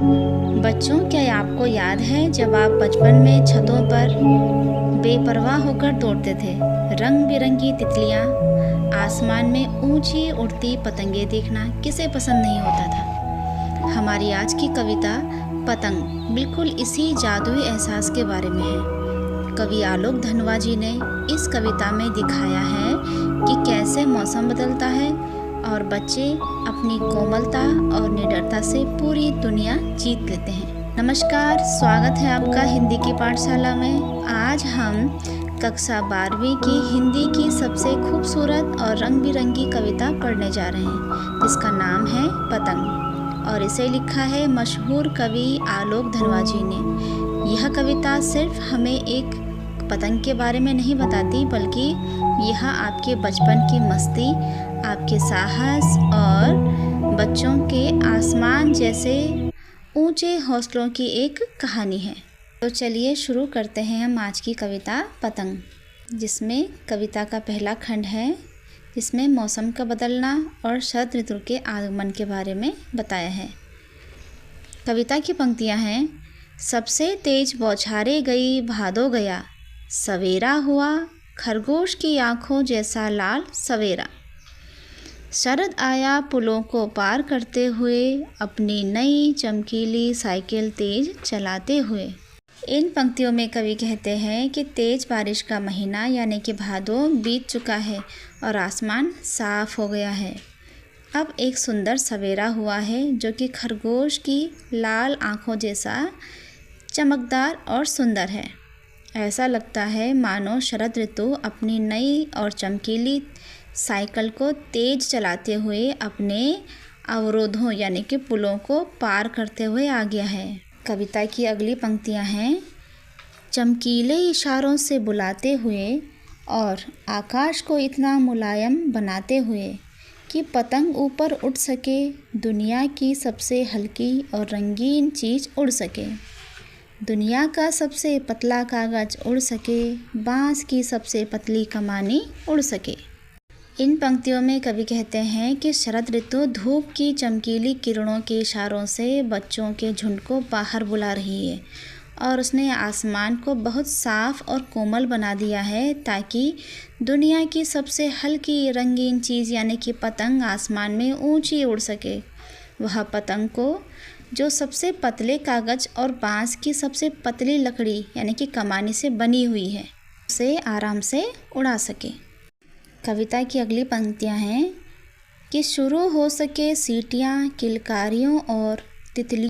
बच्चों, क्या आपको याद है जब आप बचपन में छतों पर बेपरवाह होकर दौड़ते थे? रंग बिरंगी तितलियाँ, आसमान में ऊंची उड़ती पतंगें देखना किसे पसंद नहीं होता था। हमारी आज की कविता पतंग बिल्कुल इसी जादुई एहसास के बारे में है। कवि आलोक धनवा जी ने इस कविता में दिखाया है कि कैसे मौसम बदलता है और बच्चे अपनी कोमलता और निडरता से पूरी दुनिया जीत लेते हैं। नमस्कार, स्वागत है आपका हिंदी की पाठशाला में। आज हम कक्षा 12वीं की हिंदी की सबसे खूबसूरत और रंग बिरंगी कविता पढ़ने जा रहे हैं, जिसका नाम है पतंग और इसे लिखा है मशहूर कवि आलोक धनवा जी ने। यह कविता सिर्फ हमें एक पतंग के बारे में नहीं बताती, बल्कि यह आपके बचपन की मस्ती, आपके साहस और बच्चों के आसमान जैसे ऊंचे हौसलों की एक कहानी है। तो चलिए शुरू करते हैं हम आज की कविता पतंग, जिसमें कविता का पहला खंड है, जिसमें मौसम का बदलना और शरद ऋतु के आगमन के बारे में बताया है। कविता की पंक्तियां हैं। सबसे तेज बौछारे गई भादो गया, सवेरा हुआ खरगोश की आँखों जैसा लाल सवेरा। शरद आया पुलों को पार करते हुए, अपनी नई चमकीली साइकिल तेज चलाते हुए। इन पंक्तियों में कवि कहते हैं कि तेज बारिश का महीना यानी कि भादो बीत चुका है और आसमान साफ हो गया है। अब एक सुंदर सवेरा हुआ है जो कि खरगोश की लाल आँखों जैसा चमकदार और सुंदर है। ऐसा लगता है मानो शरद ऋतु अपनी नई और चमकीली साइकिल को तेज चलाते हुए अपने अवरोधों यानी कि पुलों को पार करते हुए आ गया है। कविता की अगली पंक्तियां हैं। चमकीले इशारों से बुलाते हुए और आकाश को इतना मुलायम बनाते हुए कि पतंग ऊपर उड़ सके, दुनिया की सबसे हल्की और रंगीन चीज़ उड़ सके, दुनिया का सबसे पतला कागज़ उड़ सके, बांस की सबसे पतली कमानी उड़ सके। इन पंक्तियों में कवि कहते हैं कि शरद ऋतु धूप की चमकीली किरणों के इशारों से बच्चों के झुंड को बाहर बुला रही है और उसने आसमान को बहुत साफ और कोमल बना दिया है, ताकि दुनिया की सबसे हल्की रंगीन चीज़ यानी कि पतंग आसमान में ऊंची उड़ सके। वह पतंग को जो सबसे पतले कागज़ और बांस की सबसे पतली लकड़ी यानी कि कमानी से बनी हुई है, उसे आराम से उड़ा सके। कविता की अगली पंक्तियां हैं कि शुरू हो सके सीटियां, किलकारियों और तितलियों